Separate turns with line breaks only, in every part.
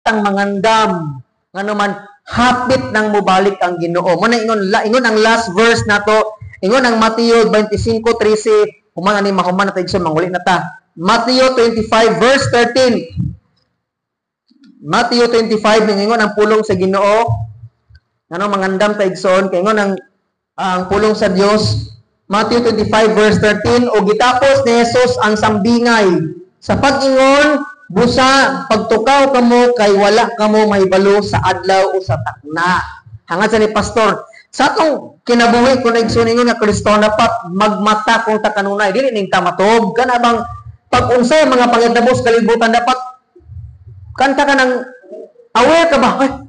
tang mangandam nganuman hapit nang mubalik ang Ginoo. Mo na ingon ang last verse nato, ingon ang Mateo 25:13, human ani mahuman natin sa manguli na ta. Mateo 25 verse 13. Mateo 25 ingon ang pulong sa Ginoo. Ngano mangandam ta igsoon kay ingon ang pulong sa Dios. Matthew 25 verse 13, o gitapos ni Jesus ang sambingay sa pag-ingon, busa pagtukaw kamo kay wala kamo mahibalo sa adlaw o sa takna. Hangad sa ni pastor, sa atong kinabuhi kung nagsuningon nga Kristo dapat magmata kung ta kanunay dili ning tamatob kana bang pag-unsay mga pangitabos kalibutan dapat kanta ka ng aware ka ba?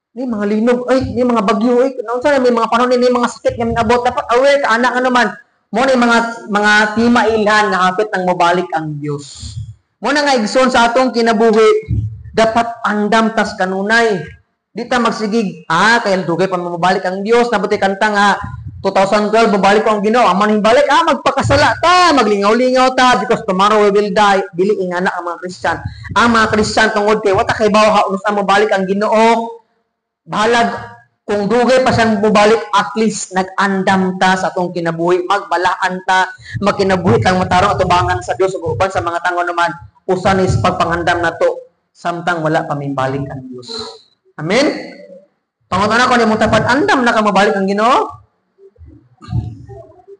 Ni mga linog, ni mga bagyo, unsa may mga panahon ni mga sakit nga minabot dapat aware ka anak ano man. Mo ni mga timailhan nga hapit nang mobalik ang Dios. Mo na nga igsoon sa atong kinabuhi dapat andam tas kanunay. Di ta magsigig, kay dugay pa mabalik ang Dios, nabuti kanta nga 2012 mabalik ko ang Ginoo, aman hibalik, magpakasala ta, maglingaw-lingaw ta because tomorrow we will die. Dili ingana ang mga Kristiyan. Ang mga Kristiyan tungod kay wata kay bawo unsa mabalik ang Ginoo. Bahalag, kung dugay pa siyang bubalik, at least nag-andam ta sa atong kinabuhi, magbalaan ta, magkinabuhi kang matarong atubangan sa Dios ug uban sa mga tango naman, usan is pagpangandam na to, samtang wala pa may balik ang Dios. Amen? Pangutan ako ni mong tapat, andam na ka mabalik ang Ginoo?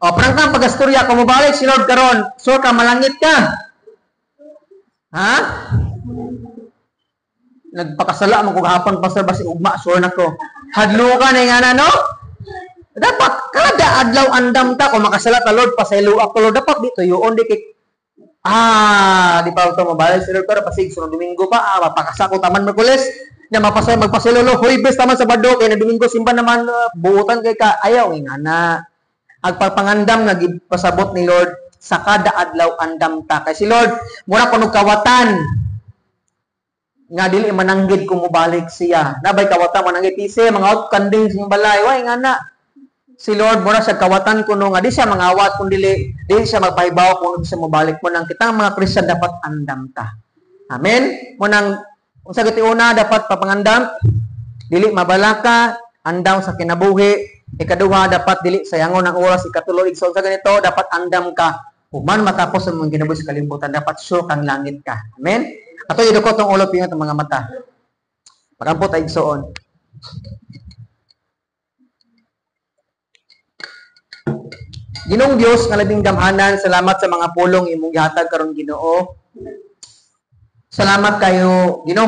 O, parang kang pag-asturya, kung mabalik si Lord karon, sure ka, malangit ka. Ha? Nagpakasala mo kung hapon pastor basi ugma sure nako hadlo ka na nga no dapat kada adlaw andam ta kung makasala ta Lord pasaylo ako Lord dapat dito yuon di kay di pa to mabalik si Lord pero pasig sunod Domingo pa mapakasako taman Miyerkules nya mapasay magpasaylo Huwebes taman Sabado kay na Domingo simba naman buutan kay ka ayaw ingana agpapangandam nga gipasabot ni Lord sa kada adlaw andam ta kay si Lord mura kuno kawatan nga dili mananggid kung mobalik siya. Nabay kawatan mananggid ise mga outkanding sing balay. Way nga na. Si Lord mura sa kawatan kuno nga di siya mangawat kun dili siya magpahibaw kung siya mobalik mo nang kitang mga Kristiyan dapat andam ta. Amen. Mo nang unsa giti una dapat papangandam dili mabalaka andam sa kinabuhi. Ikaduha dapat dili sayangon ang oras ikatulo igsoon sa ganito dapat andam ka. Human matapos ang mga kinabuhi sa kalibutan dapat sure kang langit ka. Amen. Ato idukot tong ulo pingat ang mga mata. Parampot ay igsoon. Ginong Dios nga labing gamhanan, salamat sa mga pulong imong gihatag karon Ginoo. Salamat kayo Ginoo